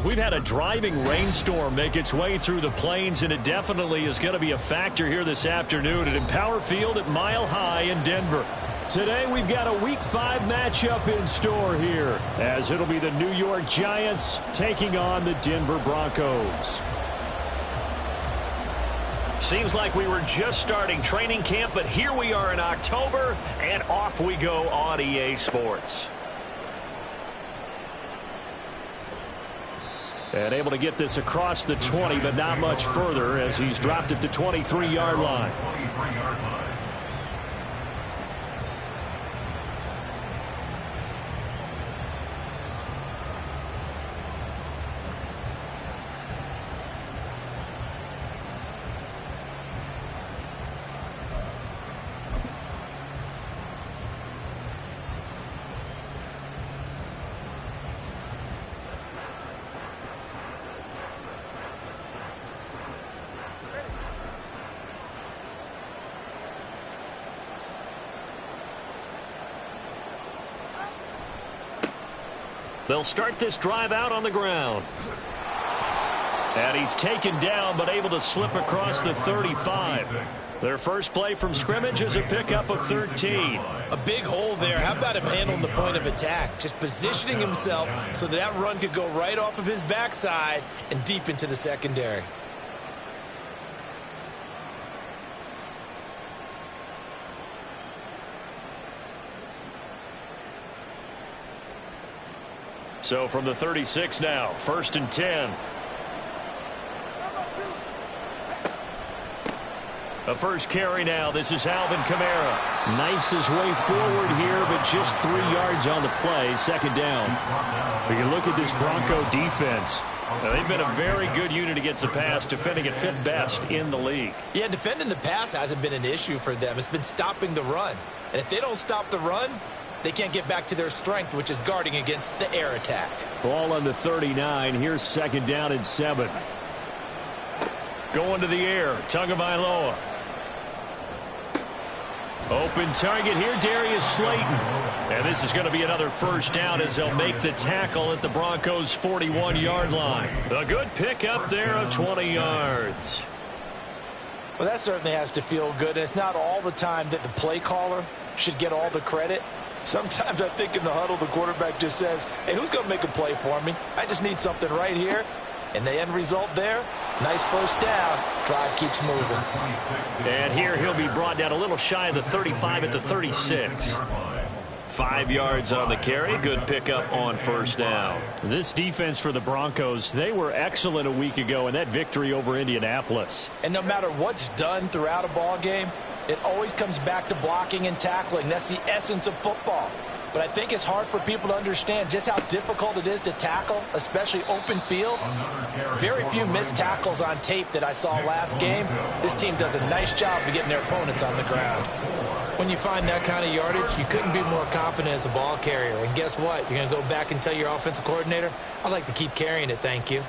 we've had a driving rainstorm make its way through the plains, and it definitely is going to be a factor here this afternoon at Empower Field at Mile High in Denver. Today we've got a Week 5 matchup in store here, as it'll be the New York Giants taking on the Denver Broncos. Seems like we were just starting training camp, but here we are in October, and off we go on EA Sports. And able to get this across the 20, but not much further as he's dropped it to 23-yard line. They'll start this drive out on the ground. And he's taken down, but able to slip across the 35. Their first play from scrimmage is a pickup of 13. A big hole there. How about him handling the point of attack? Just positioning himself so that run could go right off of his backside and deep into the secondary. So from the 36 now, 1st and 10. A first carry now. This is Alvin Kamara. Knifes his way forward here, but just 3 yards on the play. 2nd down. We can look at this Bronco defense. They've been a very good unit against the pass, defending at 5th best in the league. Yeah, defending the pass hasn't been an issue for them. It's been stopping the run. And if they don't stop the run, they can't get back to their strength, which is guarding against the air attack. Ball on the 39. Here's 2nd down and 7. Going to the air. Tagovailoa. Open target here, Darius Slayton. And this is going to be another first down as they'll make the tackle at the Broncos' 41-yard line. A good pickup there of 20 yards. Well, that certainly has to feel good. And it's not all the time that the play caller should get all the credit. Sometimes I think in the huddle, the quarterback just says, hey, who's going to make a play for me? I just need something right here. And the end result there, nice first down. Drive keeps moving. And here he'll be brought down a little shy of the 35 at the 36. 5 yards on the carry. Good pickup on first down. This defense for the Broncos, they were excellent a week ago in that victory over Indianapolis. And no matter what's done throughout a ball game, it always comes back to blocking and tackling. That's the essence of football. But I think it's hard for people to understand just how difficult it is to tackle, especially open field. Very few missed tackles on tape that I saw last game. This team does a nice job of getting their opponents on the ground. When you find that kind of yardage, you couldn't be more confident as a ball carrier. And guess what? You're going to go back and tell your offensive coordinator, I'd like to keep carrying it, thank you.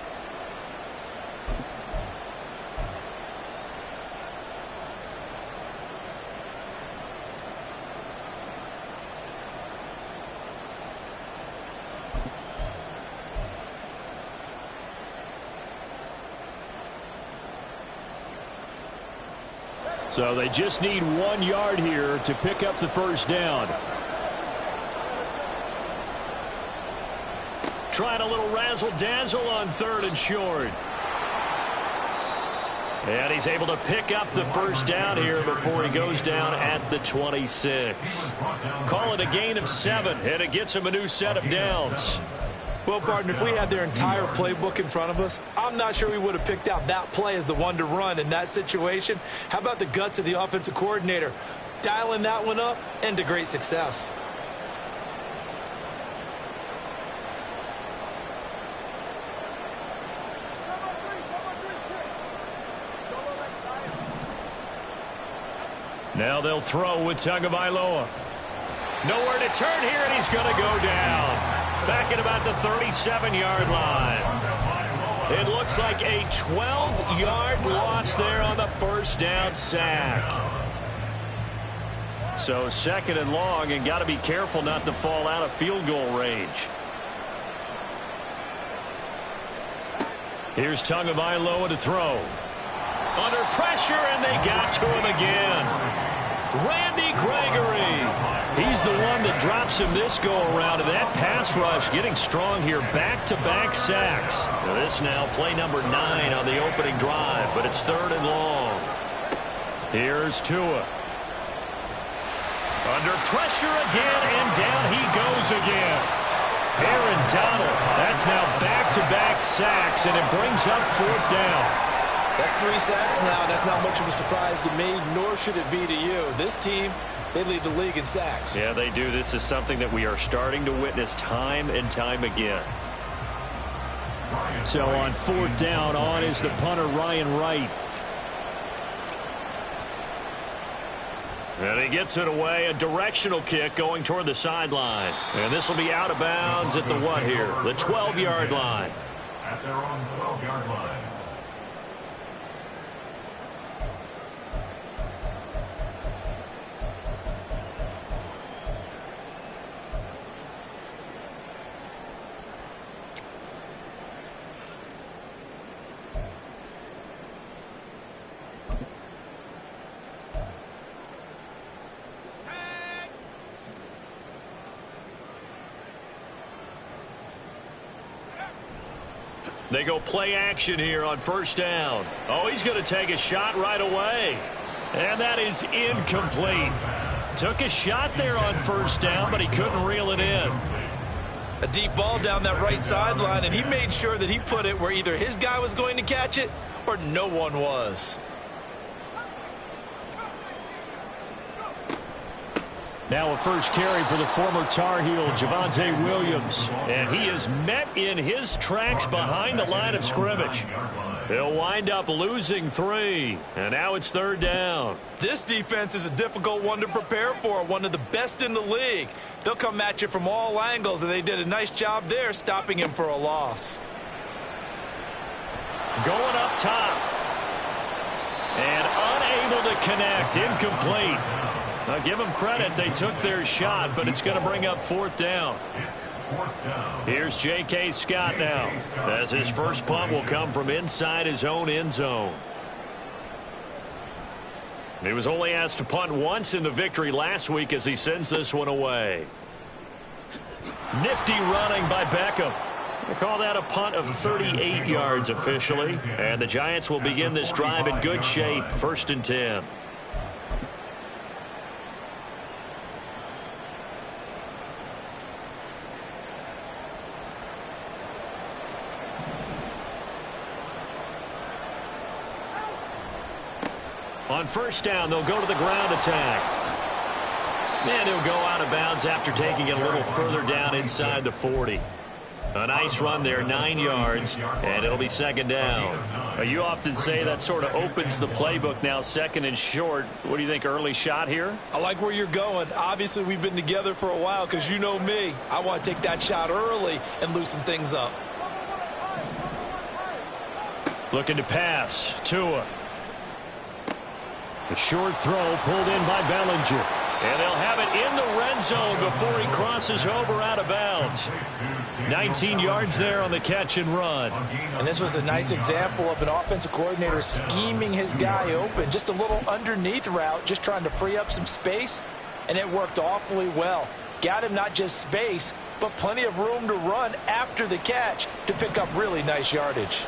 So they just need 1 yard here to pick up the first down. Trying a little razzle-dazzle on 3rd and short. And he's able to pick up the first down here before he goes down at the 26. Call it a gain of 7, and it gets him a new set of downs. Well, partner, if we had their entire playbook in front of us, I'm not sure we would have picked out that play as the one to run in that situation. How about the guts of the offensive coordinator? Dialing that one up and to great success. Now they'll throw with Tagovailoa. Nowhere to turn here, and he's going to go down. Back at about the 37-yard line. It looks like a 12-yard loss there on the first down sack. So 2nd and long, and got to be careful not to fall out of field goal range. Here's Tagovailoa to throw. Under pressure, and they got to him again. Randy Gregory. He's the one that drops him this go-around, and that pass rush getting strong here. Back-to-back sacks. This now play number 9 on the opening drive, but it's 3rd and long. Here's Tua. Under pressure again, and down he goes again. Aaron Donald. That's now back-to-back sacks, and it brings up 4th down. That's 3 sacks now, and that's not much of a surprise to me, nor should it be to you. This team, they lead the league in sacks. Yeah, they do. This is something that we are starting to witness time and time again. So on 4th down, on is the punter, Ryan Wright. And he gets it away, a directional kick going toward the sideline. And this will be out of bounds at the what here? The 12-yard line. At their own 12-yard line. They go play action here on 1st down. Oh, he's going to take a shot right away. And that is incomplete. Took a shot there on 1st down, but he couldn't reel it in. A deep ball down that right sideline, and he made sure that he put it where either his guy was going to catch it or no one was. Now a first carry for the former Tar Heel, Javonte Williams. And he is met in his tracks behind the line of scrimmage. He'll wind up losing 3. And now it's 3rd down. This defense is a difficult one to prepare for, one of the best in the league. They'll come at you from all angles, and they did a nice job there stopping him for a loss. Going up top. And unable to connect, incomplete. Now, give them credit. They took their shot, but it's going to bring up 4th down. Here's J.K. Scott now, as his first punt will come from inside his own end zone. He was only asked to punt once in the victory last week as he sends this one away. Nifty running by Beckham. They call that a punt of 38 yards officially. And the Giants will begin this drive in good shape, 1st and 10. On 1st down, they'll go to the ground attack. And he'll go out of bounds after taking it a little further down inside the 40. A nice run there, 9 yards, and it'll be 2nd down. You often say that sort of opens the playbook now, 2nd and short. What do you think, early shot here? I like where you're going. Obviously, we've been together for a while because you know me. I want to take that shot early and loosen things up. Looking to pass. Tua. A short throw pulled in by Bellinger. And they'll have it in the red zone before he crosses over out of bounds. 19 yards there on the catch and run. And this was a nice example of an offensive coordinator scheming his guy open. Just a little underneath route, just trying to free up some space. And it worked awfully well. Got him not just space, but plenty of room to run after the catch to pick up really nice yardage.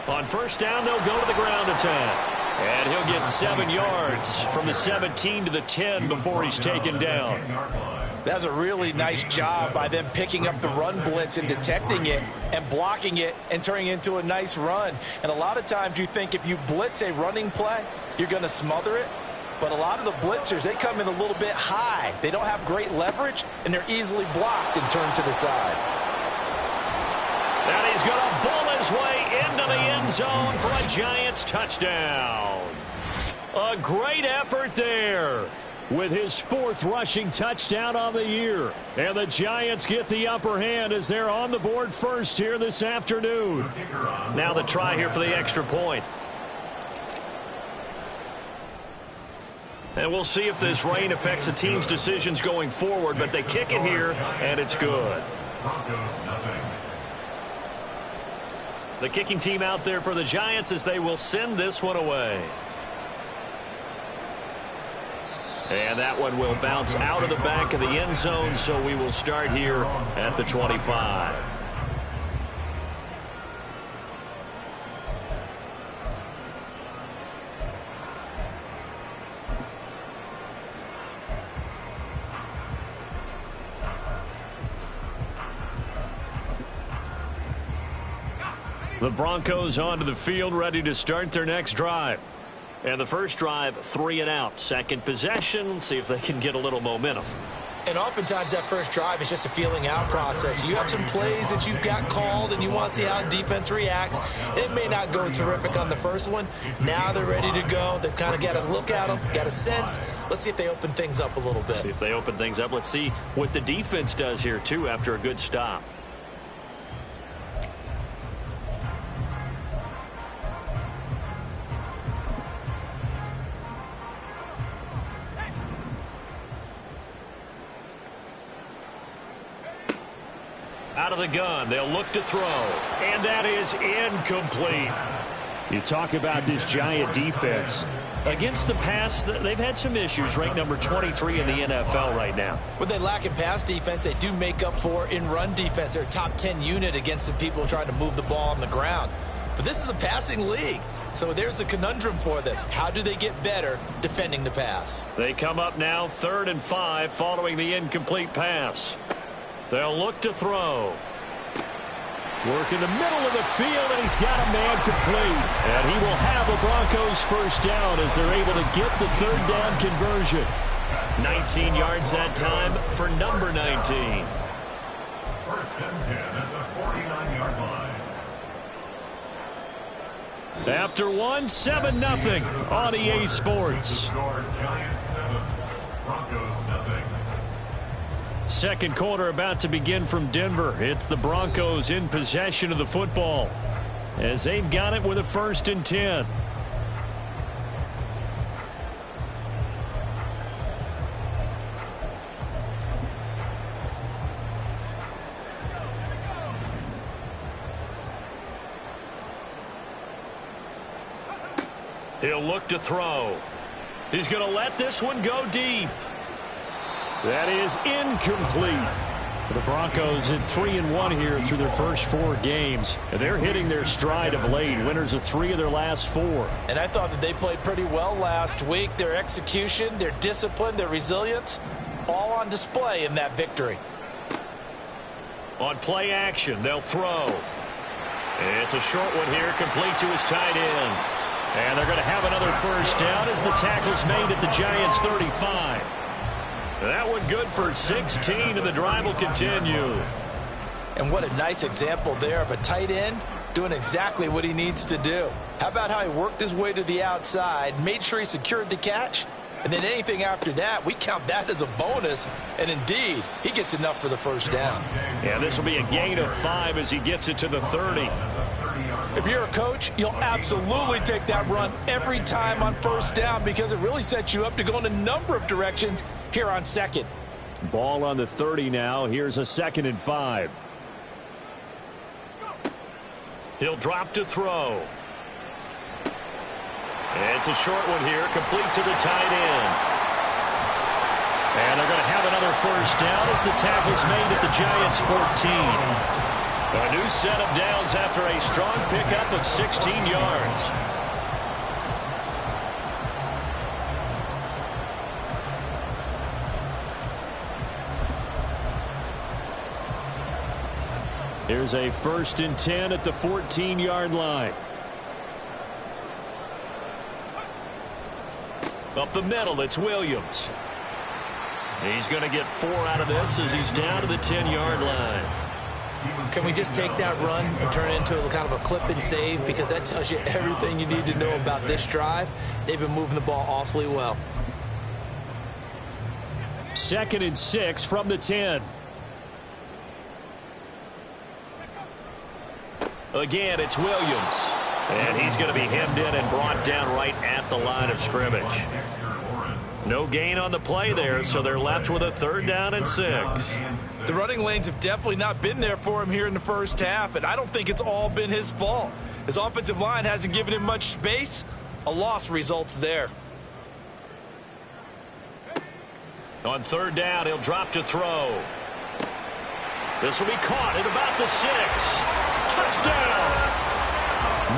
On 1st down, they'll go to the ground attack. And he'll get 7 yards from the 17 to the 10 before he's taken down. That's a really nice job by them picking up the run blitz and detecting it and blocking it and turning it into a nice run. And a lot of times you think if you blitz a running play, you're going to smother it. But a lot of the blitzers, they come in a little bit high. They don't have great leverage, and they're easily blocked and turned to the side. And he's going to bull his way into the end zone for a Giants touchdown. A great effort there with his 4th rushing touchdown on the year. And the Giants get the upper hand as they're on the board first here this afternoon. Now the try here for the extra point. And we'll see if this rain affects the team's decisions going forward, but they kick it here, and it's good. Broncos, nothing. The kicking team out there for the Giants as they will send this one away. And that one will bounce out of the back of the end zone, so we will start here at the 25. The Broncos onto the field, ready to start their next drive. And the first drive, 3 and out. Second possession, see if they can get a little momentum. And oftentimes that first drive is just a feeling out process. You have some plays that you've got called and you want to see how defense reacts. It may not go terrific on the first one. Now they're ready to go. They've kind of got a look at them, got a sense. Let's see if they open things up a little bit. See if they open things up. Let's see what the defense does here, too, after a good stop. Out of the gun, they'll look to throw, and that is incomplete. You talk about this Giant defense. Against the pass, they've had some issues, ranked number 23 in the NFL right now. When they lack in pass defense, they do make up for in run defense. They're a top 10 unit against the people trying to move the ball on the ground. But this is a passing league, so there's a conundrum for them. How do they get better defending the pass? They come up now 3rd and 5 following the incomplete pass. They'll look to throw. Work in the middle of the field, and he's got a man complete. And he will have a Broncos first down as they're able to get the 3rd down conversion. 19 yards that time for number 19. First and 10 at the 49-yard line. After 1, 7-0 on EA Sports. Score Giants 7, Broncos nothing. Second quarter about to begin from Denver. It's the Broncos in possession of the football as they've got it with a 1st and 10. He'll look to throw. He's going to let this one go deep. That is incomplete. The Broncos at 3-1 here through their first 4 games. They're hitting their stride of late. Winners of 3 of their last 4. And I thought that they played pretty well last week. Their execution, their discipline, their resilience, all on display in that victory. On play action, they'll throw. It's a short one here, complete to his tight end. And they're going to have another first down as the tackle's made at the Giants' 35. That one good for 16, and the drive will continue. And what a nice example there of a tight end doing exactly what he needs to do. How about how he worked his way to the outside, made sure he secured the catch, and then anything after that, we count that as a bonus. And indeed, he gets enough for the first down. Yeah, this will be a gain of 5 as he gets it to the 30. If you're a coach, you'll absolutely take that run every time on first down because it really sets you up to go in a number of directions here on second. Ball on the 30 now. Here's a 2nd and 5. He'll drop to throw. It's a short one here, complete to the tight end. And they're going to have another first down as the tackle's made at the Giants' 14. A new set of downs after a strong pickup of 16 yards. Here's a 1st and 10 at the 14-yard line. Up the middle, it's Williams. He's going to get 4 out of this as he's down to the 10-yard line. Can we just take that run and turn it into a kind of a clip and save? Because that tells you everything you need to know about this drive. They've been moving the ball awfully well. 2nd and 6 from the 10. Again, it's Williams. And he's going to be hemmed in and brought down right at the line of scrimmage. No gain on the play there, so they're left with a 3rd down and 6. The running lanes have definitely not been there for him here in the first half, and I don't think it's all been his fault. His offensive line hasn't given him much space. A loss results there. On 3rd down, he'll drop to throw. This will be caught at about the 6. Touchdown!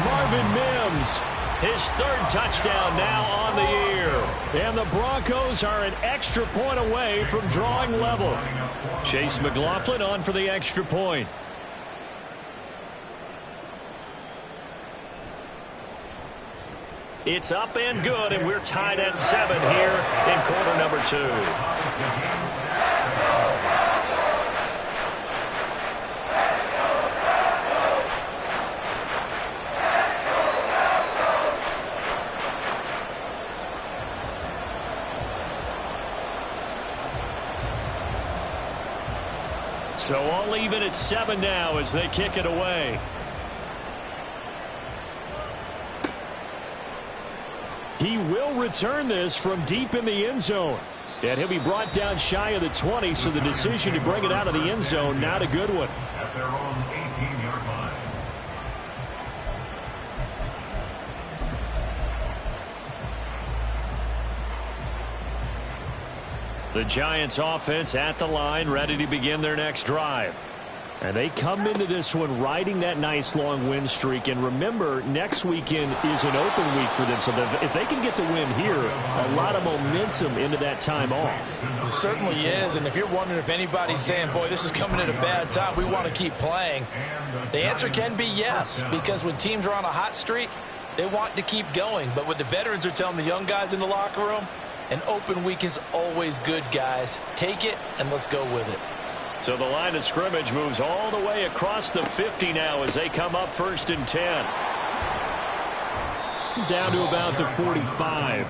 Marvin Mims. His 3rd touchdown now on the year. And the Broncos are an extra point away from drawing level. Chase McLaughlin on for the extra point. It's up and good, and we're tied at 7 here in quarter number 2. So all even at 7 now as they kick it away. He will return this from deep in the end zone. And he'll be brought down shy of the 20, so the decision to bring it out of the end zone, not a good one. At their own 18-yard line. The Giants offense at the line, ready to begin their next drive. And they come into this one riding that nice long win streak. And remember, next weekend is an open week for them. So if they can get the win here, a lot of momentum into that time off. It certainly is. And if you're wondering if anybody's saying, boy, this is coming at a bad time, we want to keep playing, the answer can be yes. Because when teams are on a hot streak, they want to keep going. But what the veterans are telling the young guys in the locker room, an open week is always good, guys. Take it and let's go with it. So the line of scrimmage moves all the way across the 50 now as they come up 1st and 10. Down to about the 45.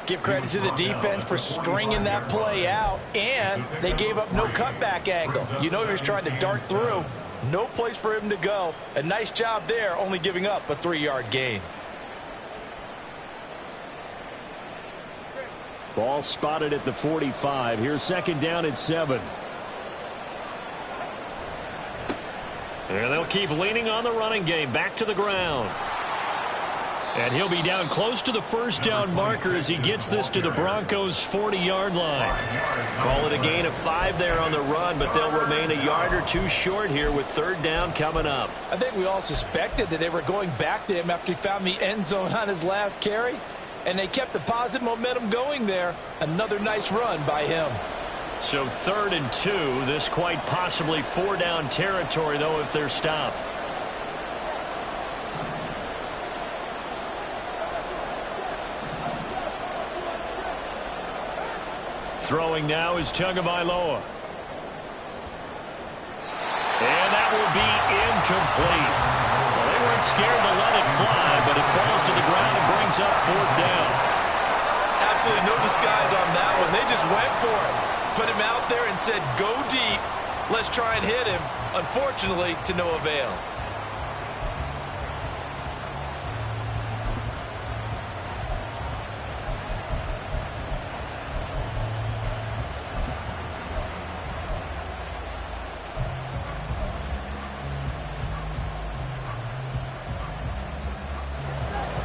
Give credit to the defense for stringing that play out, and they gave up no cutback angle. You know he was trying to dart through. No place for him to go. A nice job there, only giving up a 3-yard gain. Ball spotted at the 45. Here's 2nd down and 7. And they'll keep leaning on the running game. Back to the ground. And he'll be down close to the 1st down marker as he gets this to the Broncos' 40-yard line. Call it a gain of 5 there on the run, but they'll remain a yard or 2 short here with 3rd down coming up. I think we all suspected that they were going back to him after he found the end zone on his last carry. And they kept the positive momentum going there. Another nice run by him. So 3rd and 2. This quite possibly 4-down territory, though, if they're stopped. Throwing now is Tagovailoa. And that will be incomplete. Well, they weren't scared to let it fly, but it falls to the ground and brings up 4th down. Absolutely no disguise on that one. They just went for it. Put him out there and said, go deep. Let's try and hit him. Unfortunately, to no avail.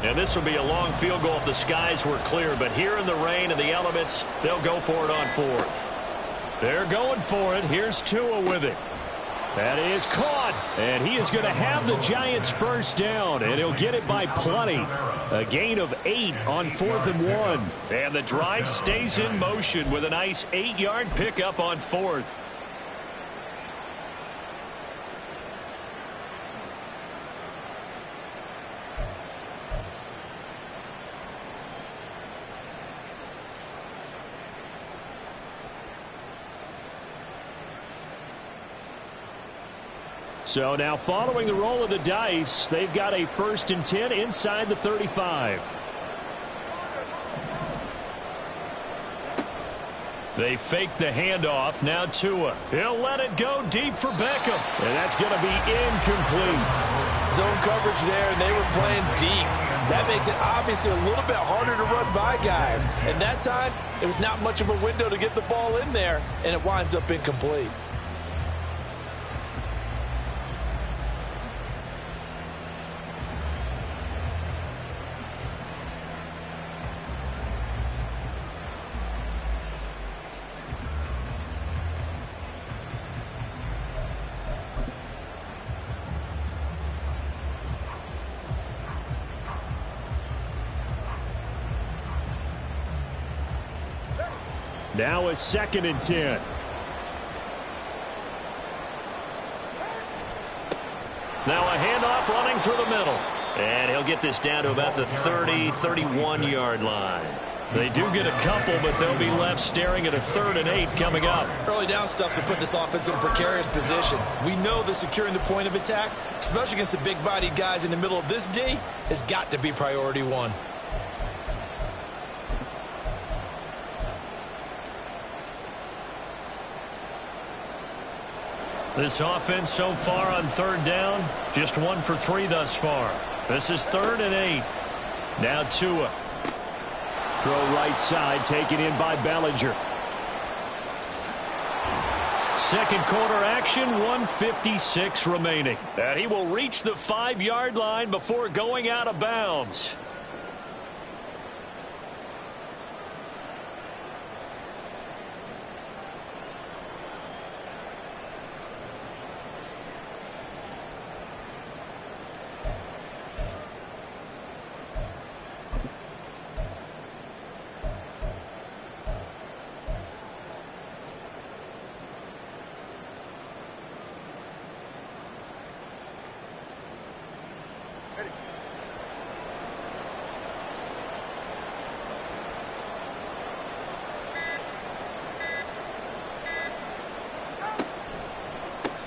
And this will be a long field goal if the skies were clear. But here in the rain and the elements, they'll go for it on 4th. They're going for it. Here's Tua with it. That is caught. And he is going to have the Giants' 1st down. And he'll get it by plenty. A gain of 8 on 4th and 1. And the drive stays in motion with a nice 8-yard pickup on 4th. So now following the roll of the dice, they've got a 1st and 10 inside the 35. They fake the handoff. Now Tua. He'll let it go deep for Beckham. And that's going to be incomplete. Zone coverage there, and they were playing deep. That makes it obviously a little bit harder to run by guys. And that time, it was not much of a window to get the ball in there, and it winds up incomplete. Now a 2nd and 10. Now a handoff running through the middle. And he'll get this down to about the 30, 31-yard line. They do get a couple, but they'll be left staring at a 3rd and 8 coming up. Early down stuff to put this offense in a precarious position. We know that securing the point of attack, especially against the big-bodied guys in the middle of this D, has got to be priority one. This offense so far on 3rd down, just 1 for 3 thus far. This is 3rd and 8. Now Tua. Throw right side, taken in by Bellinger. Second quarter action, 1:56 remaining. And he will reach the 5-yard line before going out of bounds.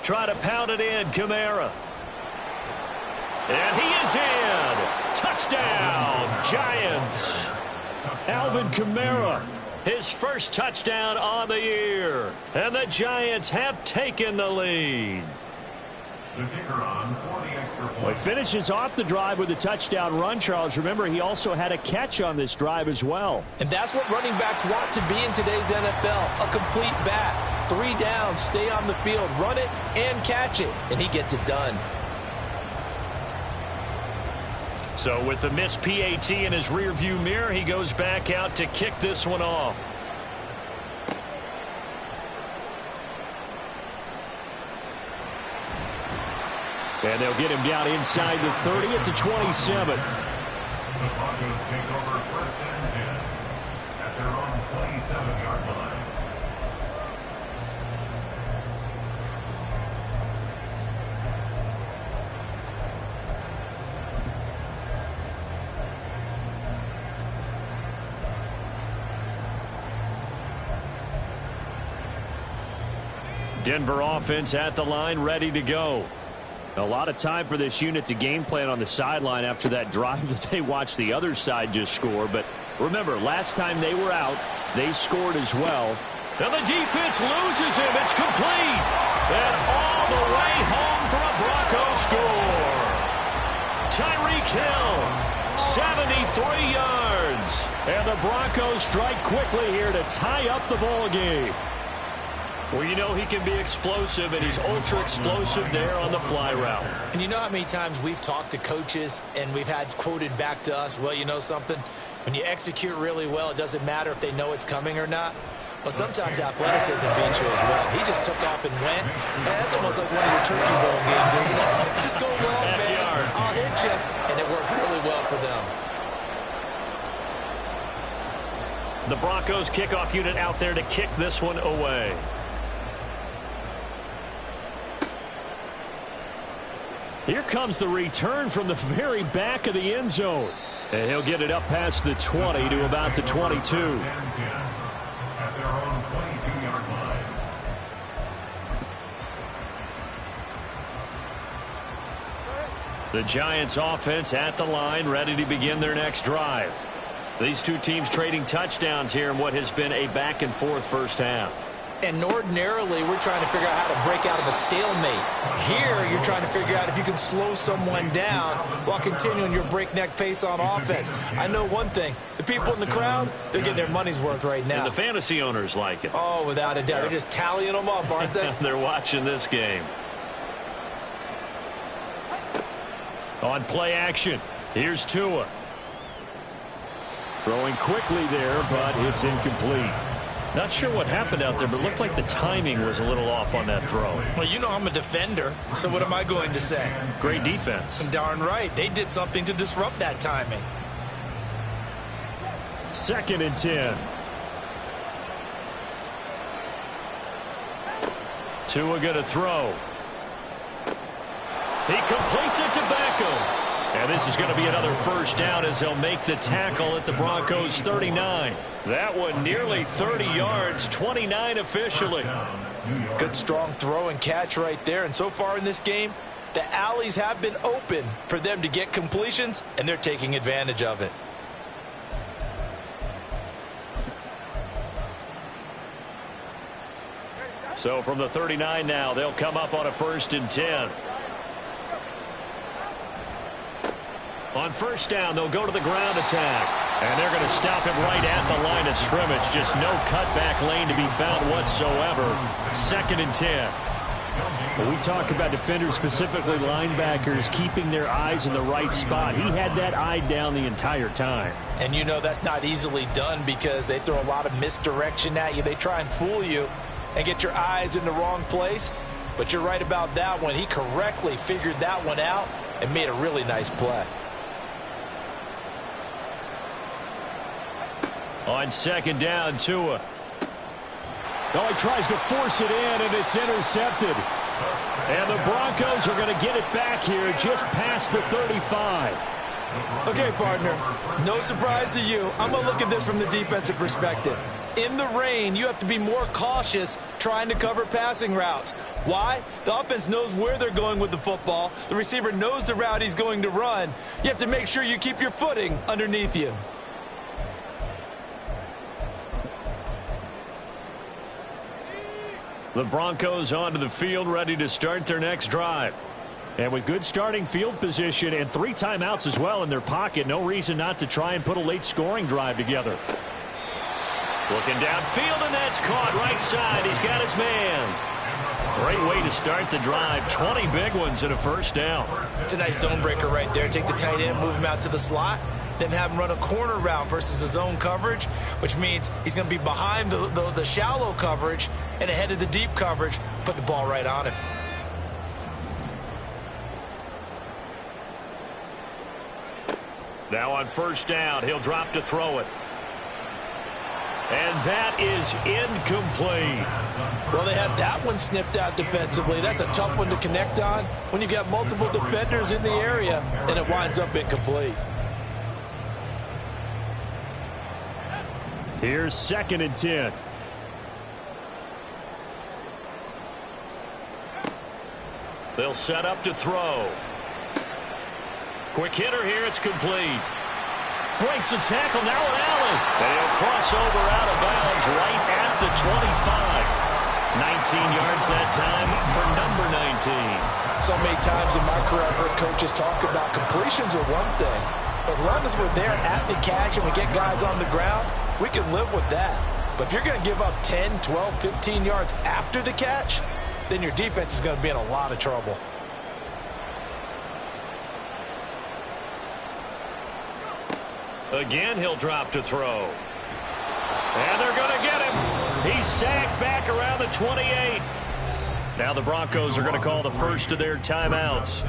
Try to pound it in, Kamara. And he is in. Touchdown, Giants. Alvin Kamara, his first touchdown on the year. And the Giants have taken the lead. The kicker on for the extra point. Well, he finishes off the drive with a touchdown run, Charles. Remember, he also had a catch on this drive as well. And that's what running backs want to be in today's NFL, a complete back. 3 downs, stay on the field, run it, and catch it. And he gets it done. So with the missed PAT in his rearview mirror, he goes back out to kick this one off. And they'll get him down inside the 30 at the 27. The Broncos take over 1st and 10 at their own 27-yard line. Denver offense at the line, ready to go. A lot of time for this unit to game plan on the sideline after that drive that they watched the other side just score. But remember, last time they were out, they scored as well. And the defense loses him. It's complete. And all the way home for a Broncos score. Tyreek Hill, 73 yards. And the Broncos strike quickly here to tie up the ball game. Well, you know he can be explosive, and he's ultra-explosive there on the fly route. And you know how many times we've talked to coaches and we've had quoted back to us, well, you know something? When you execute really well, it doesn't matter if they know it's coming or not. Well, sometimes athleticism beats you as well. He just took off and went. And that's almost like one of your Turkey Bowl games, isn't it? Just go long, man. I'll hit you. And it worked really well for them. The Broncos kickoff unit out there to kick this one away. Here comes the return from the very back of the end zone. And he'll get it up past the 20 to about the 22. At their own 22-yard line. The Giants offense at the line, ready to begin their next drive. These two teams trading touchdowns here in what has been a back-and-forth first half. And ordinarily, we're trying to figure out how to break out of a stalemate. Here, you're trying to figure out if you can slow someone down while continuing your breakneck pace on offense. I know one thing. The people in the crowd, they're getting their money's worth right now. And the fantasy owners like it. Oh, without a doubt. They're just tallying them up, aren't they? They're watching this game. On play action, here's Tua. Throwing quickly there, but it's incomplete. Not sure what happened out there, but it looked like the timing was a little off on that throw. Well, you know I'm a defender, so what am I going to say? Great defense. Darn right. They did something to disrupt that timing. 2nd and 10. Tua going to throw. He completes it to Beckham. And this is going to be another first down as they'll make the tackle at the Broncos 39. That one nearly 30 yards, 29 officially. Good strong throw and catch right there. And so far in this game, the alleys have been open for them to get completions, and they're taking advantage of it. So from the 39 now, they'll come up on a 1st and 10. On first down, they'll go to the ground attack. And they're going to stop him right at the line of scrimmage. Just no cutback lane to be found whatsoever. 2nd and 10. When we talk about defenders, specifically linebackers, keeping their eyes in the right spot, he had that eye down the entire time. And you know that's not easily done because they throw a lot of misdirection at you. They try and fool you and get your eyes in the wrong place. But you're right about that one. He correctly figured that one out and made a really nice play. On 2nd down, Tua. Oh, he tries to force it in, and it's intercepted. And the Broncos are going to get it back here just past the 35. Okay, partner, no surprise to you. I'm going to look at this from the defensive perspective. In the rain, you have to be more cautious trying to cover passing routes. Why? The offense knows where they're going with the football. The receiver knows the route he's going to run. You have to make sure you keep your footing underneath you. The Broncos onto the field, ready to start their next drive. And with good starting field position and 3 timeouts as well in their pocket, no reason not to try and put a late scoring drive together. Looking downfield, and that's caught right side. He's got his man. Great way to start the drive. 20 big ones and a first down. It's a nice zone breaker right there. Take the tight end, move him out to the slot, then have him run a corner route versus the zone coverage, which means he's going to be behind the shallow coverage and ahead of the deep coverage, put the ball right on him. Now on first down, he'll drop to throw it. And that is incomplete. Well, they had that one snipped out defensively. That's a tough one to connect on when you've got multiple defenders in the area, and it winds up incomplete. Here's 2nd and 10. They'll set up to throw. Quick hitter here, it's complete. Breaks the tackle, now at Allen. And he'll cross over out of bounds right at the 25. 19 yards that time for number 19. So many times in my career I've heard coaches talk about completions are one thing. As long as we're there at the catch and we get guys on the ground, we can live with that. But if you're going to give up 10, 12, 15 yards after the catch, then your defense is going to be in a lot of trouble. Again, he'll drop to throw. And they're going to get him. He's sacked back around the 28. Now the Broncos are going to call the first of their timeouts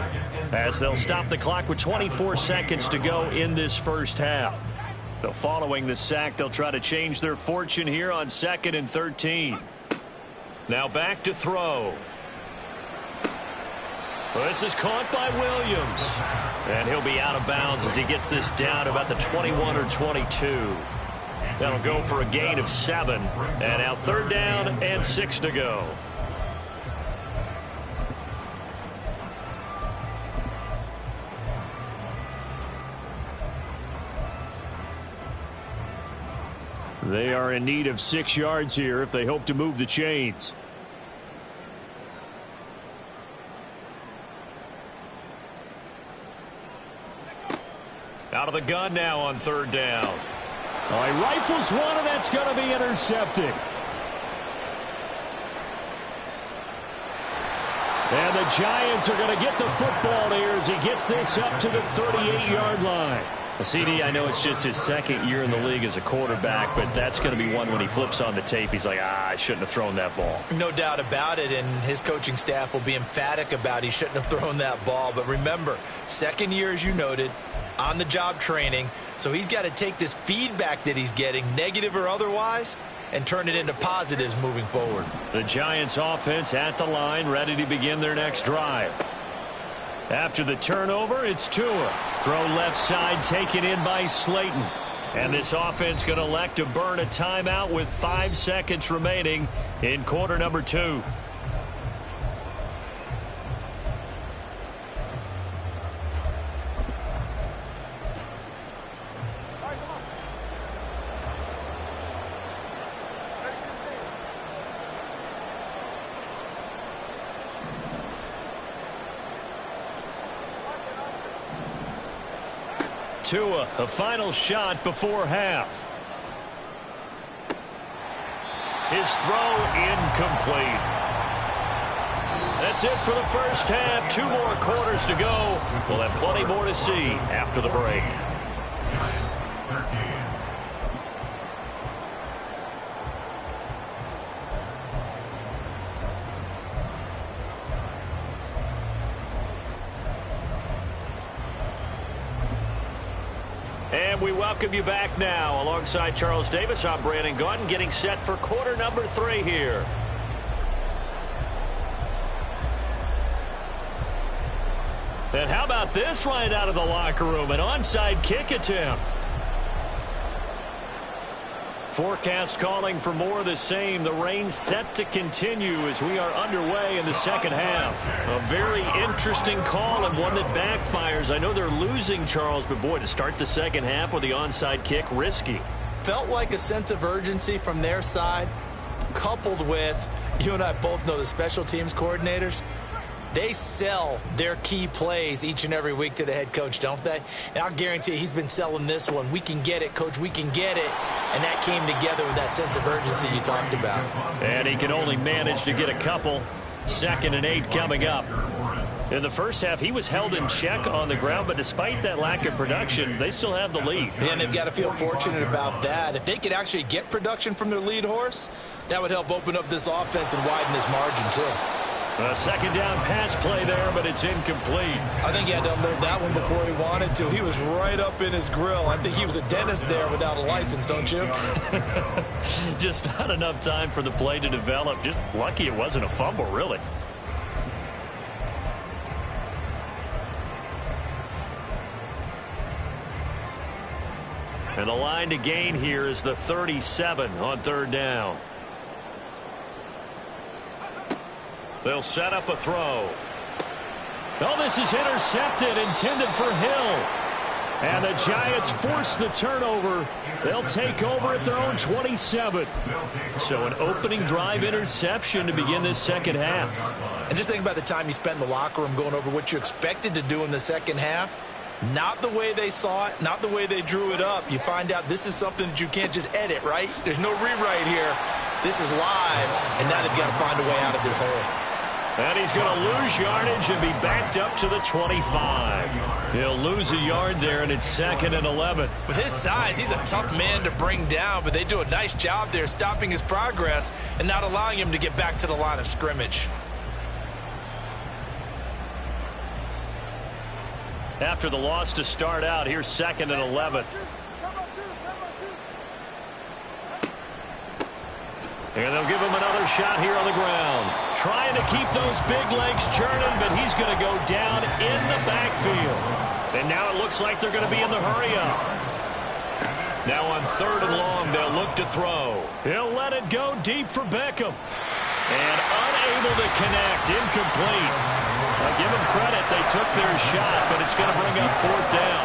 as they'll stop the clock with 24 seconds to go in this first half. So following the sack, they'll try to change their fortune here on 2nd and 13. Now back to throw. Well, this is caught by Williams. And he'll be out of bounds as he gets this down about the 21 or 22. That'll go for a gain of 7. And now 3rd down and 6 to go. They are in need of 6 yards here if they hope to move the chains. Out of the gun now on 3rd down. All right, rifles one, and that's going to be intercepted. And the Giants are going to get the football here as he gets this up to the 38-yard line. CD, I know it's just his 2nd year in the league as a quarterback, but that's going to be one when he flips on the tape, he's like, I shouldn't have thrown that ball. No doubt about it, and his coaching staff will be emphatic about he shouldn't have thrown that ball. But remember, 2nd year, as you noted, on-the-job training, so he's got to take this feedback that he's getting, negative or otherwise, and turn it into positives moving forward. The Giants offense at the line, ready to begin their next drive. After the turnover, it's Tua. Throw left side, taken in by Slayton. And this offense going to elect to burn a timeout with 5 seconds remaining in quarter number 2. Tua, a final shot before half. His throw incomplete. That's it for the first half. 2 more quarters to go. We'll have plenty more to see after the break. Giants 13. And we welcome you back now. Alongside Charles Davis, I'm Brandon Gaudin, getting set for quarter number 3 here. And how about this right out of the locker room? An onside kick attempt. Forecast calling for more of the same. The rain set to continue as we are underway in the second half. A very interesting call and one that backfires. I know they're losing, Charles, but boy, to start the second half with the onside kick, risky. Felt like a sense of urgency from their side, coupled with, you and I both know the special teams coordinators. They sell their key plays each and every week to the head coach, don't they? And I'll guarantee you he's been selling this one. We can get it, coach, we can get it. And that came together with that sense of urgency you talked about. And he can only manage to get a couple. 2nd and 8 coming up. In the first half, he was held in check on the ground, but despite that lack of production, they still have the lead. And they've got to feel fortunate about that. If they could actually get production from their lead horse, that would help open up this offense and widen this margin, too. A 2nd down pass play there, but it's incomplete. I think he had to unload that one before he wanted to. He was right up in his grill. I think he was a dentist there without a license, don't you? Just not enough time for the play to develop. Just lucky it wasn't a fumble, really. And the line to gain here is the 37 on 3rd down. They'll set up a throw. Oh, this is intercepted, intended for Hill. And the Giants force the turnover. They'll take over at their own 27. So an opening drive interception to begin this second half. And just think about the time you spent in the locker room going over what you expected to do in the second half. Not the way they saw it, not the way they drew it up. You find out this is something that you can't just edit, right? There's no rewrite here. This is live, and now they've got to find a way out of this hole. And he's going to lose yardage and be backed up to the 25. He'll lose a yard there, and it's 2nd and 11. With his size, he's a tough man to bring down, but they do a nice job there stopping his progress and not allowing him to get back to the line of scrimmage. After the loss to start out, here's 2nd and 11. And they'll give him another shot here on the ground. Trying to keep those big legs churning, but he's going to go down in the backfield. And now it looks like they're going to be in the hurry-up. Now on 3rd and long, they'll look to throw. He'll let it go deep for Beckham. And unable to connect, incomplete. I give them credit, they took their shot, but it's going to bring up 4th down.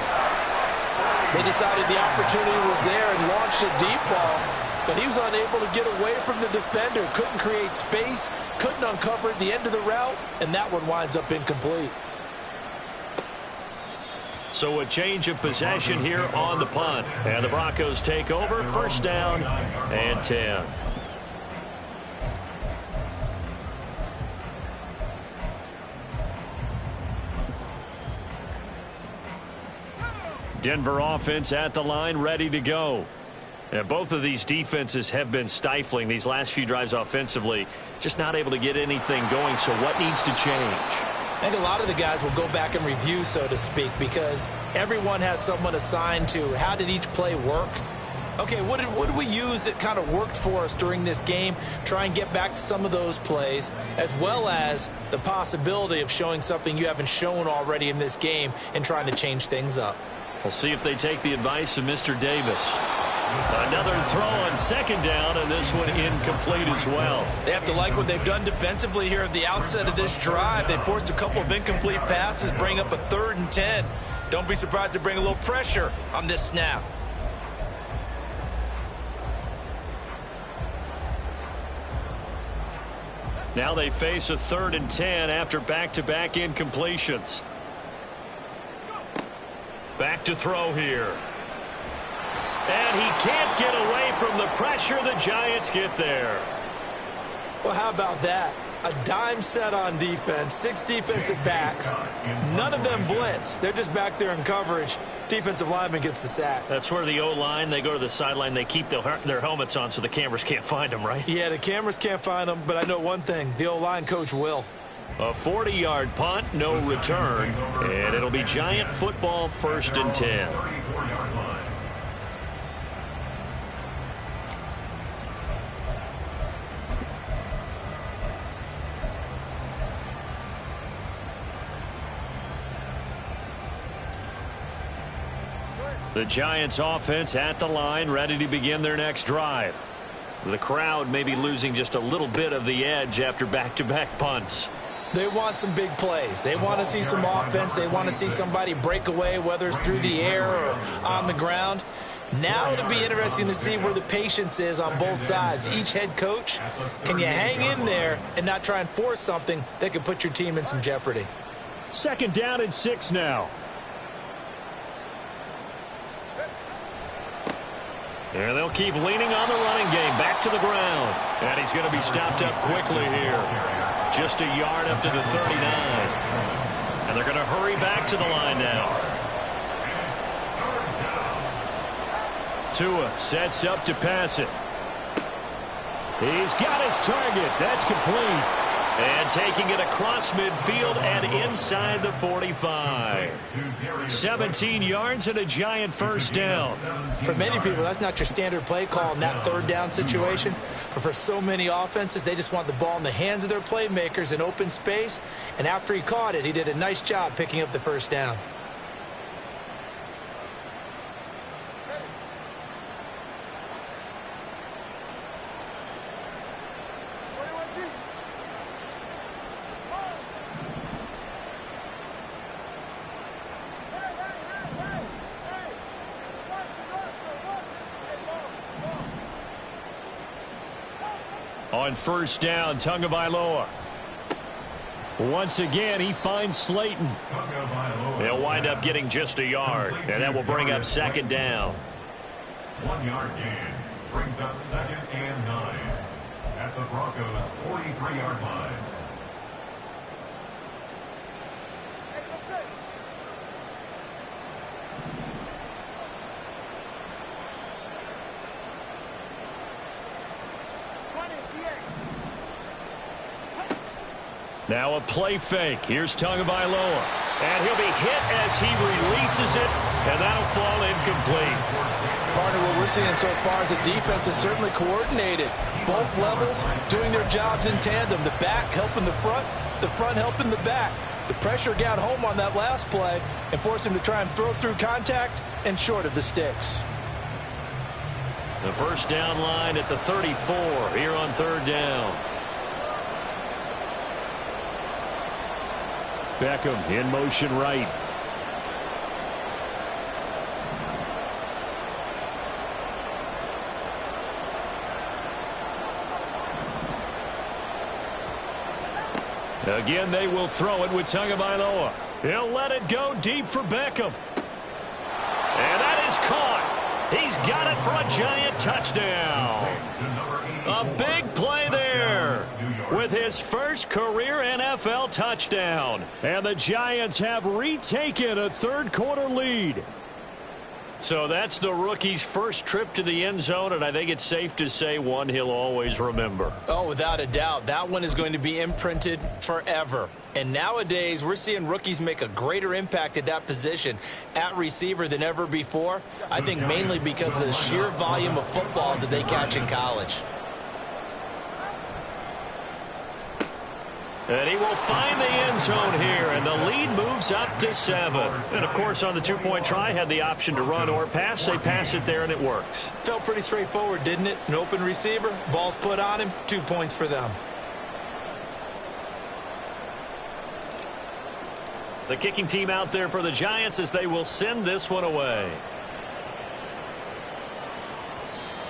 They decided the opportunity was there and launched a deep ball. but he was unable to get away from the defender. Couldn't create space, couldn't uncover the end of the route, and that one winds up incomplete. So a change of possession here on the punt. And the Broncos take over, first down and 10. Denver offense at the line, ready to go. And both of these defenses have been stifling these last few drives offensively. Just not able to get anything going, so what needs to change? I think a lot of the guys will go back and review, so to speak, because everyone has someone assigned to how did each play work. Okay, what did we use that kind of worked for us during this game? Try and get back to some of those plays, as well as the possibility of showing something you haven't shown already in this game and trying to change things up. We'll see if they take the advice of Mr. Davis. Another throw on second down, and this one incomplete as well. They have to like what they've done defensively here at the outset of this drive. They forced a couple of incomplete passes, bring up a 3rd and 10. Don't be surprised to bring a little pressure on this snap. Now they face a 3rd and 10 after back-to-back incompletions. Back to throw here. And he can't get away from the pressure. The Giants get there. Well, how about that? A dime set on defense, 6 defensive backs. None of them blitz. They're just back there in coverage. Defensive lineman gets the sack. That's where the O-line, they go to the sideline, they keep their helmets on so the cameras can't find them, right? Yeah, the cameras can't find them, but I know one thing. The O-line coach will. A 40-yard punt, no return, and it'll be Giant football, 1st and 10. The Giants offense at the line, ready to begin their next drive. The crowd may be losing just a little bit of the edge after back-to-back punts. They want some big plays. They want to see some offense. They want to see somebody break away, whether it's through the air or on the ground. Now it'll be interesting to see where the patience is on both sides. Each head coach, can you hang in there and not try and force something that could put your team in some jeopardy? 2nd down and 6 now. And they'll keep leaning on the running game. Back to the ground. And he's going to be stopped up quickly here. Just a yard up to the 39. And they're going to hurry back to the line now. Tua sets up to pass it. He's got his target. That's complete. And taking it across midfield and inside the 45. 17 yards and a Giant first down. For many people, that's not your standard play call in that 3rd down situation. But for so many offenses, they just want the ball in the hands of their playmakers in open space. And after he caught it, he did a nice job picking up the first down. On first down, Tagovailoa. Once again, he finds Slayton. They'll wind up getting just a yard, and that will bring up 2nd down. 1 yard gain brings up 2nd and 9 at the Broncos' 43-yard line. Now a play fake. Here's Tagovailoa. And he'll be hit as he releases it, and that'll fall incomplete. Partner, what we're seeing so far is the defense is certainly coordinated. Both levels doing their jobs in tandem. The back helping the front helping the back. The pressure got home on that last play and forced him to try and throw through contact and short of the sticks. The first down line at the 34 here on 3rd down. Beckham in motion right. Again, they will throw it with Tagovailoa. He'll let it go deep for Beckham. And that is caught. He's got it for a giant touchdown. A big play there with his first career NFL touchdown. And the Giants have retaken a third-quarter lead. So that's the rookie's first trip to the end zone, and I think it's safe to say one he'll always remember. Oh, without a doubt. That one is going to be imprinted forever. And nowadays, we're seeing rookies make a greater impact at that position at receiver than ever before. I think mainly because of the sheer volume of footballs that they catch in college. And he will find the end zone here, and the lead moves up to 7. And, of course, on the two-point try, had the option to run or pass. They pass it there, and it works. Felt pretty straightforward, didn't it? An open receiver, ball's put on him, 2 points for them. The kicking team out there for the Giants as they will send this one away.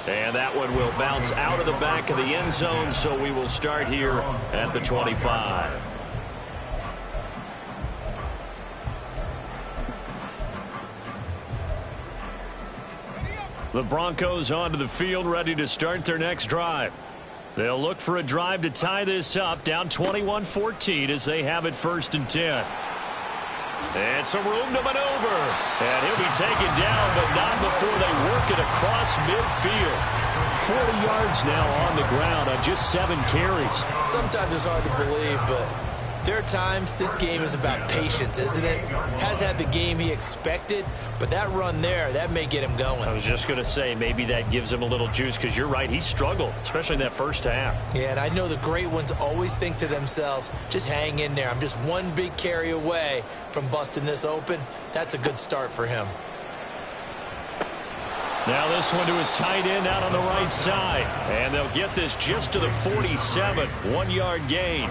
And that one will bounce out of the back of the end zone, so we will start here at the 25. The Broncos onto the field, ready to start their next drive. They'll look for a drive to tie this up, down 21-14 as they have it 1st and 10. And some room to maneuver. And he'll be taken down, but not before they work it across midfield. 40 yards now on the ground on just 7 carries. Sometimes it's hard to believe, but there are times this game is about patience, isn't it? Has had the game he expected, but that run there, that may get him going. I was just going to say, maybe that gives him a little juice, because you're right, he struggled, especially in that first half. Yeah, and I know the great ones always think to themselves, just hang in there. I'm just one big carry away from busting this open. That's a good start for him. Now this one to his tight end out on the right side. And they'll get this just to the 47, 1-yard gain.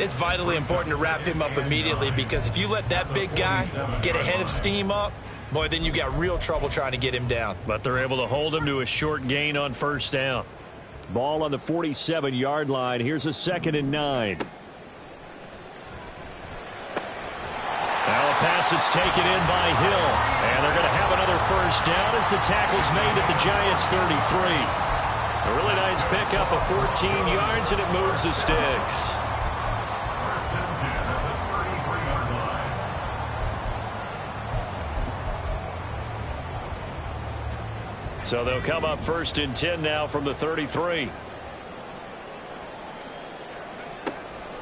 It's vitally important to wrap him up immediately, because if you let that big guy get a head of steam up, boy, then you've got real trouble trying to get him down. But they're able to hold him to a short gain on 1st down. Ball on the 47-yard line. Here's a 2nd and 9. Now a pass that's taken in by Hill. And they're going to have another 1st down as the tackle's made at the Giants' 33. A really nice pickup of 14 yards, and it moves the sticks. So they'll come up 1st and 10 now from the 33.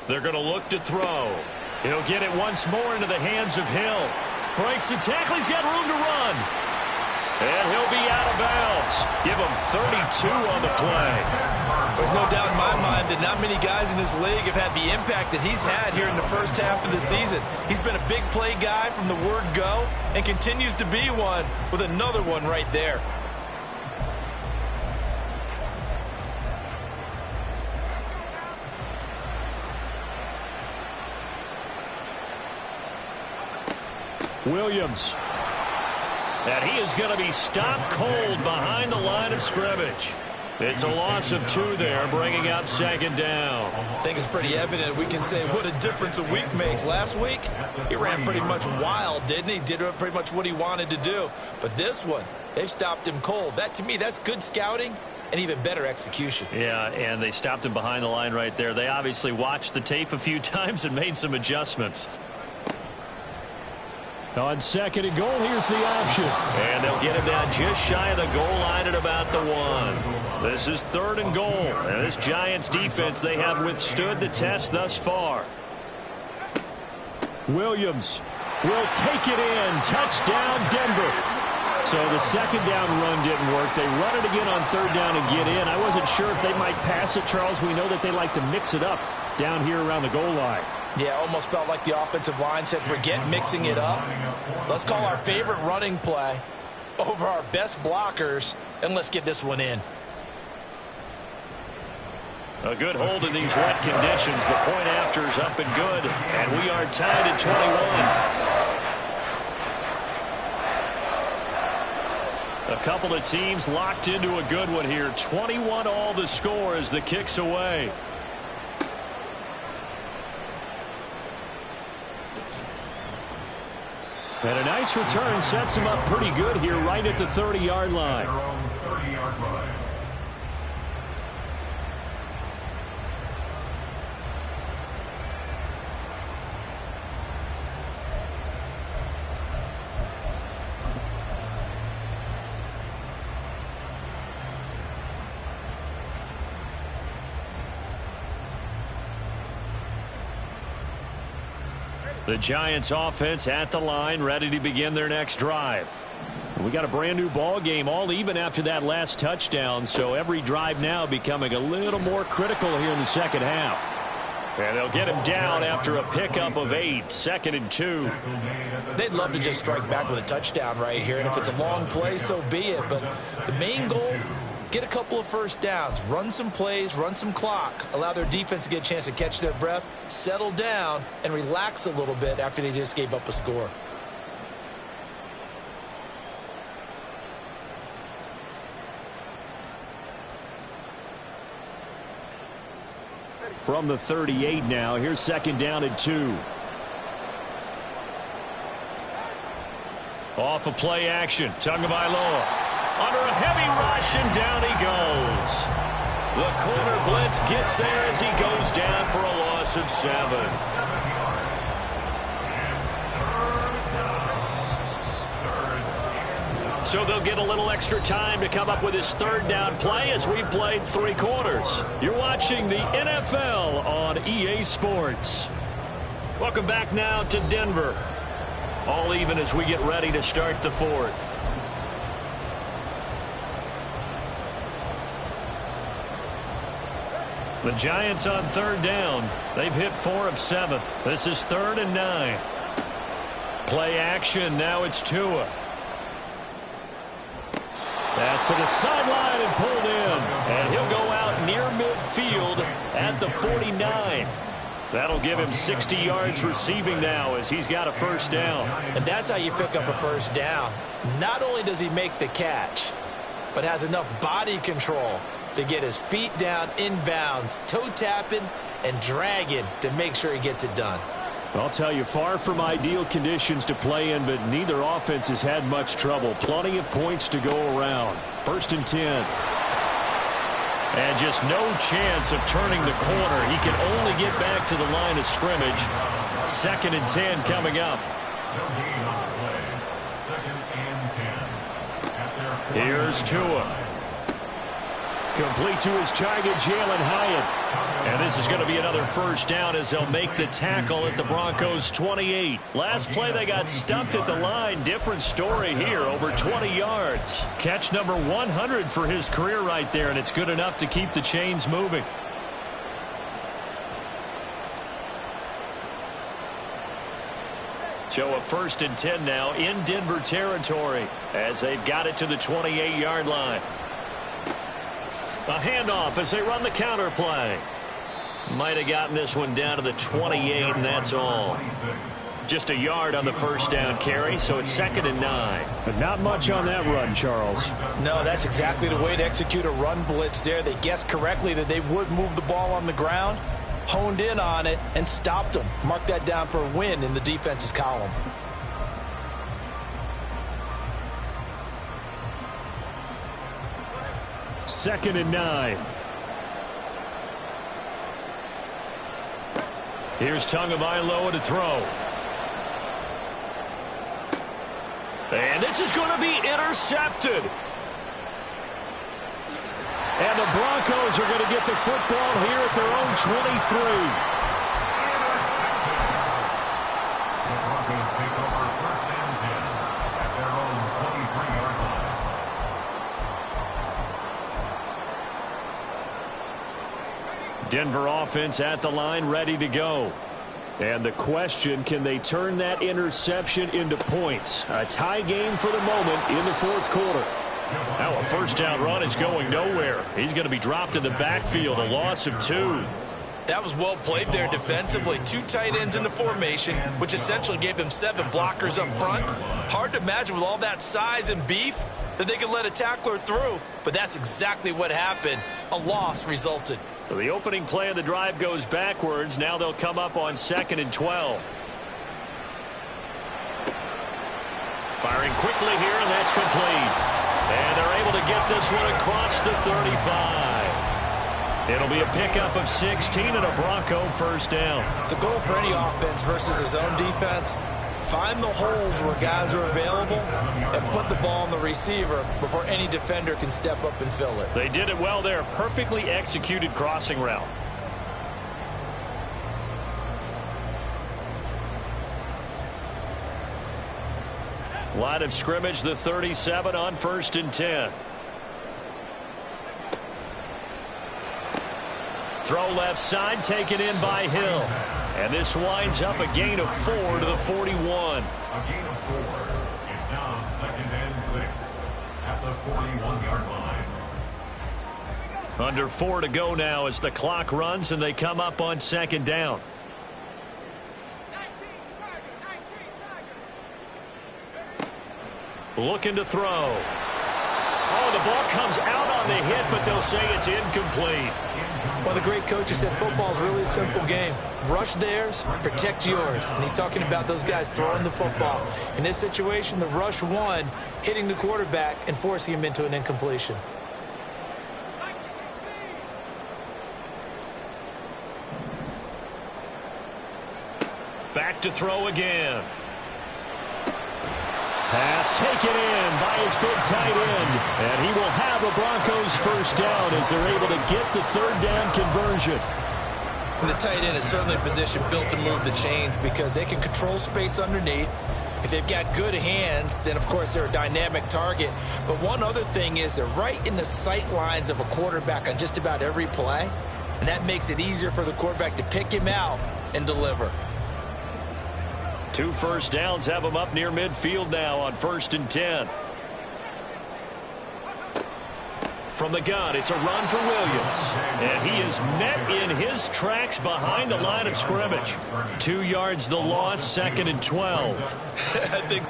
They're going to look to throw. He'll get it once more into the hands of Hill. Breaks the tackle. He's got room to run. And he'll be out of bounds. Give him 32 on the play. There's no doubt in my mind that not many guys in this league have had the impact that he's had here in the first half of the season. He's been a big play guy from the word go and continues to be one with another one right there. Williams. And he is going to be stopped cold behind the line of scrimmage. It's a loss of 2 there, bringing up 2nd down. I think it's pretty evident. We can say what a difference a week makes. Last week, he ran pretty much wild, didn't he? Did pretty much what he wanted to do. But this one, they've stopped him cold. That, to me, that's good scouting and even better execution. Yeah, and they stopped him behind the line right there. They obviously watched the tape a few times and made some adjustments. On 2nd and goal, here's the option. And they'll get him down just shy of the goal line at about the 1. This is 3rd and goal. And this Giants defense, they have withstood the test thus far. Williams will take it in. Touchdown, Denver. So the 2nd down run didn't work. They run it again on 3rd down and get in. I wasn't sure if they might pass it, Charles. We know that they like to mix it up down here around the goal line. Yeah, almost felt like the offensive line said, forget mixing it up. Let's call our favorite running play over our best blockers, and let's get this one in. A good hold in these wet conditions. The point after is up and good, and we are tied at 21. A couple of teams locked into a good one here. 21 all the score as the kick's away. And a nice return sets him up pretty good here right at the 30-yard line. Their own 30-yard line. The Giants offense at the line, ready to begin their next drive. We got a brand new ball game, all even after that last touchdown, so every drive now becoming a little more critical here in the second half. And they'll get him down after a pickup of 8, 2nd and 2. They'd love to just strike back with a touchdown right here, and if it's a long play, so be it. But the main goal, get a couple of first downs, run some plays, run some clock, allow their defense to get a chance to catch their breath, settle down, and relax a little bit after they just gave up a score. From the 38 now, here's 2nd down and 2. Off a play action, Tagovailoa. Under a heavy rush, and down he goes. The corner blitz gets there as he goes down for a loss of 7. So they'll get a little extra time to come up with his 3rd down play as we've played 3 quarters. You're watching the NFL on EA Sports. Welcome back now to Denver. All even as we get ready to start the 4th. The Giants on 3rd down. They've hit 4 of 7. This is 3rd and 9. Play action. Now it's Tua. Pass to the sideline and pulled in. And he'll go out near midfield at the 49. That'll give him 60 yards receiving now as he's got a 1st down. And that's how you pick up a 1st down. Not only does he make the catch, but has enough body control to get his feet down inbounds, toe tapping and dragging to make sure he gets it done. I'll tell you, far from ideal conditions to play in, but neither offense has had much trouble. Plenty of points to go around. 1st and 10. And just no chance of turning the corner. He can only get back to the line of scrimmage. 2nd and 10 coming up. No gain on the play. 2nd and 10. At their Here's Tua. Complete to his target, Jalen Hyatt. And this is going to be another 1st down as they'll make the tackle at the Broncos 28. Last play they got stuffed at the line. Different story here, over 20 yards. Catch number 100 for his career right there, and it's good enough to keep the chains moving. So a 1st and 10 now in Denver territory as they've got it to the 28-yard line. A handoff as they run the counter play. Might have gotten this one down to the 28, and that's all. Just a yard on the 1st down carry, so it's 2nd and 9. But not much on that run, Charles. No, that's exactly the way to execute a run blitz there. They guessed correctly that they would move the ball on the ground, honed in on it, and stopped them. Mark that down for a win in the defense's column. Second and 9. Here's Tagovailoa to throw. And this is going to be intercepted. And the Broncos are going to get the football here at their own 23. The Broncos take over 1st and 10 at their own 23-yard line. Denver offense at the line, ready to go. And the question, can they turn that interception into points? A tie game for the moment in the 4th quarter. Now a 1st down run is going nowhere. He's going to be dropped in the backfield, a loss of 2. That was well played there defensively. 2 tight ends in the formation, which essentially gave them 7 blockers up front. Hard to imagine with all that size and beef that they could let a tackler through, but that's exactly what happened. A loss resulted. So the opening play of the drive goes backwards. Now they'll come up on 2nd and 12. Firing quickly here, and that's complete. And they're able to get this one across the 35. It'll be a pickup of 16 and a Bronco first down. The goal for any offense versus his own defense, find the holes where guys are available and put the ball on the receiver before any defender can step up and fill it. They did it well there. Perfectly executed crossing route. Line of scrimmage, the 37 on 1st and 10. Throw left side, taken in by Hill. And this winds up a gain of 4 to the 41. A gain of 4. It's now 2nd and 6 at the 41-yard line. Under 4 to go now as the clock runs and they come up on 2nd down. Looking to throw. Oh, the ball comes out on the hit, but they'll say it's incomplete. Well, the great coaches said football is really a simple game. Rush theirs, protect yours. And he's talking about those guys throwing the football. In this situation, the rush won, hitting the quarterback and forcing him into an incompletion. Back to throw again. Pass taken in by his big tight end. And he will have a Broncos first down as they're able to get the 3rd down conversion. And the tight end is certainly a position built to move the chains because they can control space underneath. If they've got good hands, then, of course, they're a dynamic target. But one other thing is they're right in the sight lines of a quarterback on just about every play. And that makes it easier for the quarterback to pick him out and deliver. 2 first downs have them up near midfield now on 1st and 10. From the gun, it's a run for Williams. And he is met in his tracks behind the line of scrimmage. 2 yards the loss, 2nd and 12. I think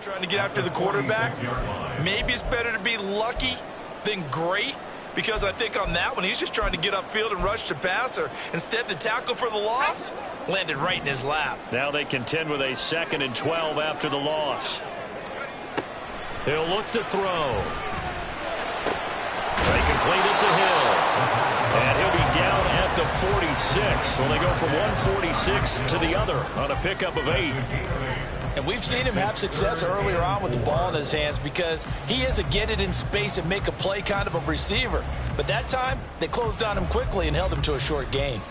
trying to get after the quarterback. Maybe it's better to be lucky than great, because I think on that one he's just trying to get upfield and rush the passer. Instead, the tackle for the loss landed right in his lap. Now they contend with a 2nd and 12 after the loss. He'll look to throw. They complete it to Hill. And he'll be down at the 46. So they go from 146 to the other on a pickup of 8. And we've seen him have success earlier on with the ball in his hands because he is a get it in space and make a play kind of a receiver. But that time, they closed on him quickly and held him to a short gain.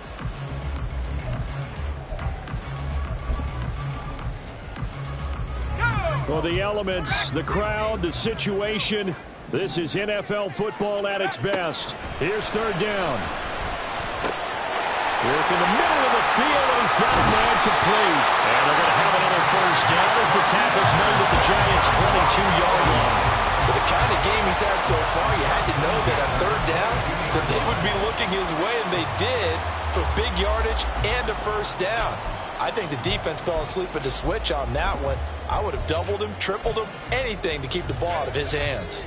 Well, the elements, the crowd, the situation, this is NFL football at its best. Here's 3rd down. Work in the middle of the field, and he's got a man complete. And they're going to have another first down as the tackle's made at the Giants' 22-yard line. With the kind of game he's had so far, you had to know that on 3rd down that they would be looking his way, and they did, for big yardage and a first down. I think the defense fell asleep at the switch on that one. I would have doubled him, tripled him, anything to keep the ball out of his hands.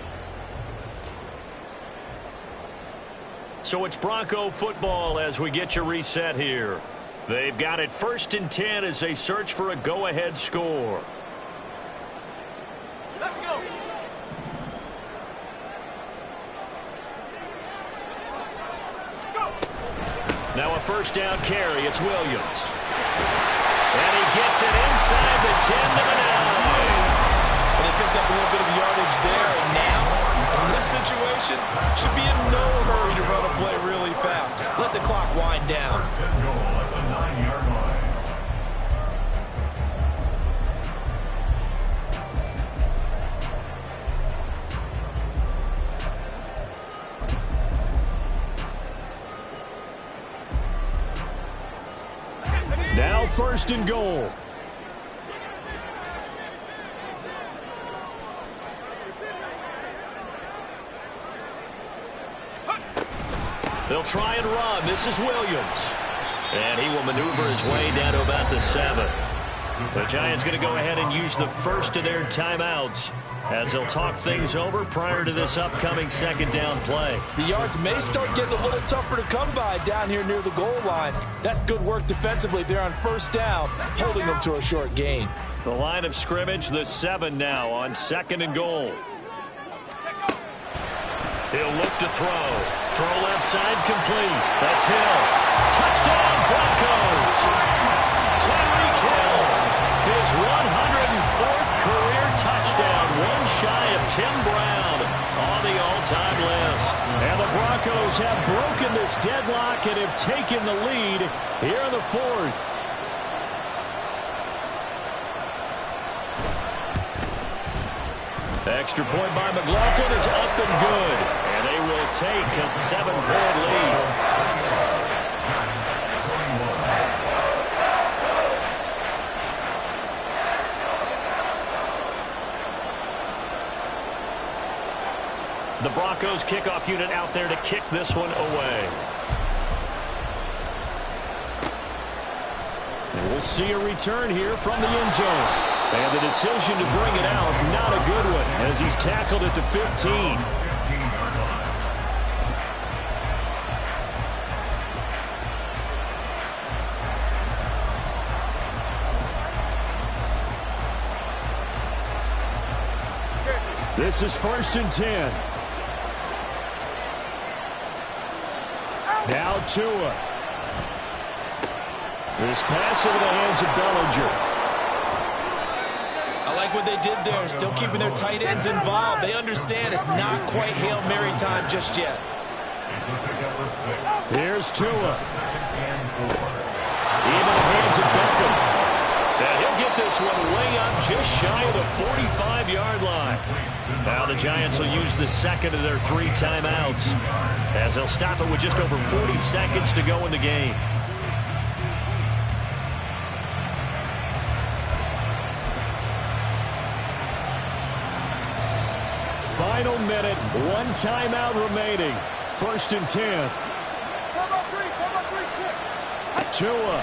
So it's Bronco football as we get you reset here. They've got it 1st and 10 as they search for a go-ahead score. Let's go. Now a first down carry. It's Williams. And he gets it inside the 10 to the 9. And they picked up a little bit of yardage there, and now, in this situation, should be in no hurry to run a play really fast. Let the clock wind down. First and goal at the 9-yard line. first and goal. They'll try and run. This is Williams. And he will maneuver his way down to about the 7. The Giants going to go ahead and use the first of their timeouts as they'll talk things over prior to this upcoming second down play. The yards may start getting a little tougher to come by down here near the goal line. That's good work defensively. They're on first down, holding them to a short gain. The line of scrimmage, the 7 now on second and goal. He'll look to throw. Throw left side complete. That's Hill. Touchdown Broncos. Tyreek Hill. His 104th career touchdown. One shy of Tim Brown on the all-time list. And the Broncos have broken this deadlock and have taken the lead here in the 4th. Extra point by McLaughlin is up and good. And they will take a 7-point lead. The Broncos kickoff unit out there to kick this one away. And we'll see a return here from the end zone. And the decision to bring it out, not a good one, as he's tackled at the 15. This is 1st and 10. Now Tua. This pass into the hands of Bellinger. I like what they did there, still keeping their tight ends involved. They understand it's not quite Hail Mary time just yet. Here's Tua. Into the hands of Beckham. And he'll get this one way up just shy of the 45-yard line. Now the Giants will use the second of their 3 timeouts as they'll stop it with just over 40 seconds to go in the game. Final minute, 1 timeout remaining. 1st and 10. Tua.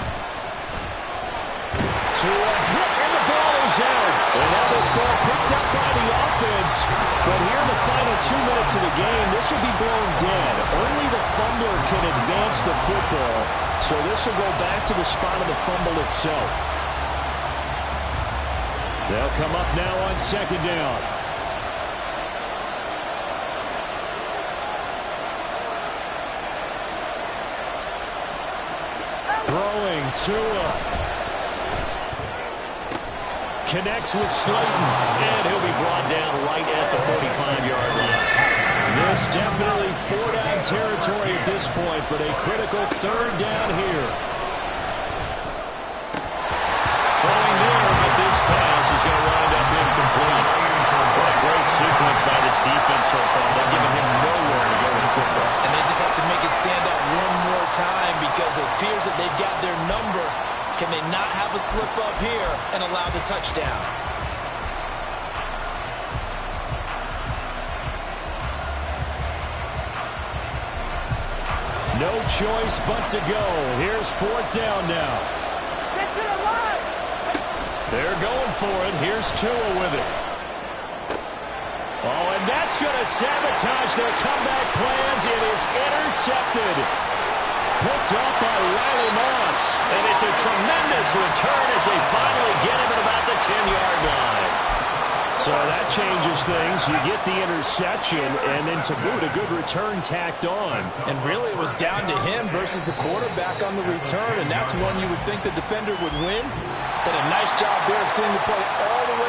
And the ball is out. And now this ball picked up by the offense. But here in the final 2 minutes of the game, this will be blown dead. Only the fumbler can advance the football. So this will go back to the spot of the fumble itself. They'll come up now on second down. Throwing Tua. Connects with Slayton, and he'll be brought down right at the 45-yard line. This definitely 4-down territory at this point, but a critical 3rd down here. Throwing there, but this pass is going to wind up incomplete. What a great sequence by this defense so far. They're giving him nowhere to go with the football. And they just have to make it stand out one more time because it appears that they've got their number. Can they not have a slip up here and allow the touchdown? No choice but to go. Here's 4th down now. Get to the line. They're going for it. Here's Tua with it. Oh, and that's going to sabotage their comeback plans. It is intercepted. Picked up by Riley Moss. And it's a tremendous return as they finally get him at about the 10-yard line. So that changes things. You get the interception, and then to boot, a good return tacked on. And really it was down to him versus the quarterback on the return, and that's one you would think the defender would win. But a nice job there of seeing the play all